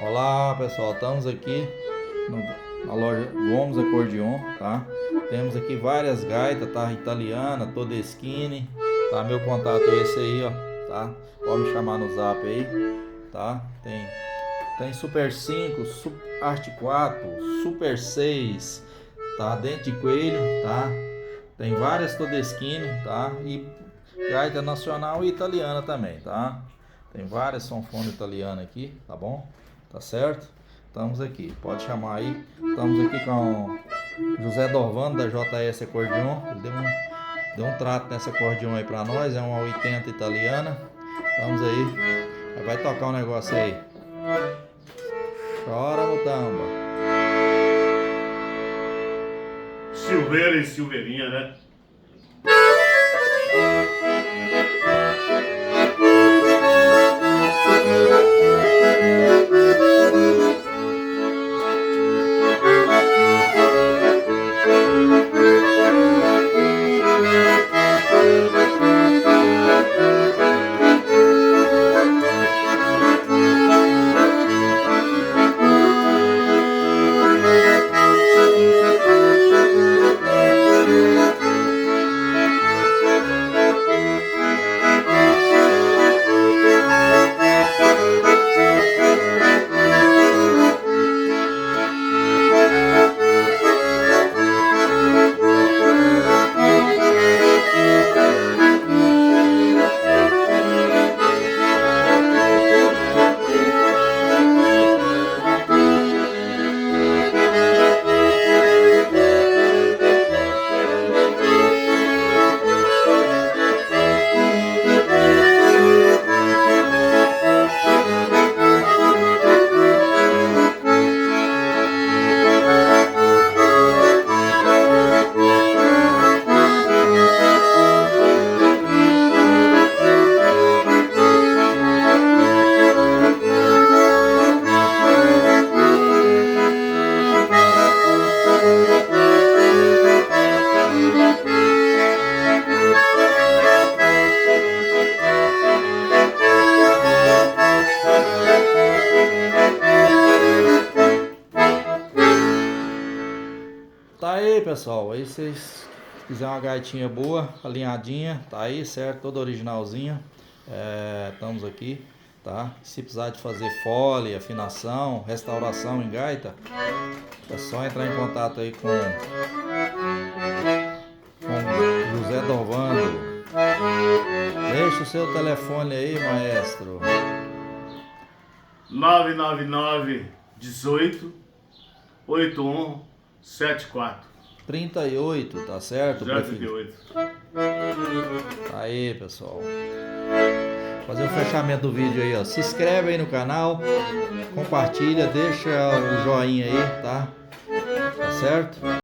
Olá pessoal, estamos aqui na loja Gomes Acordeon, tá? Temos aqui várias gaitas, tá? Italiana, Todeschini, tá? Meu contato é esse aí, ó, tá? Pode me chamar no zap aí, tá? Tem Super 5, Art 4, Super 6, tá? Dente de coelho, tá? Tem várias Todeschini, tá? E gaita nacional e italiana também, tá? Tem várias sanfonas italianas aqui, tá bom? Tá certo? Estamos aqui, pode chamar aí. Estamos aqui com o José Dorvando da JS Acordeon. Ele deu um trato nessa acordeon aí pra nós, é uma 80 italiana. Estamos aí. Vai tocar um negócio aí. Chora, Mutamba. Silveira e Silveirinha, né? Tá aí, pessoal. Aí vocês quiserem uma gaitinha boa, alinhadinha, tá aí, certo? Toda originalzinha. Estamos aqui, tá? Se precisar de fazer fole, afinação, restauração em gaita, é só entrar em contato aí com José Dorvando. Deixa o seu telefone aí, maestro. 999 18 8174. 38, tá certo? Já 38. Aí, pessoal. Fazer o fechamento do vídeo aí, ó. Se inscreve aí no canal, compartilha, deixa o joinha aí, tá? Tá certo?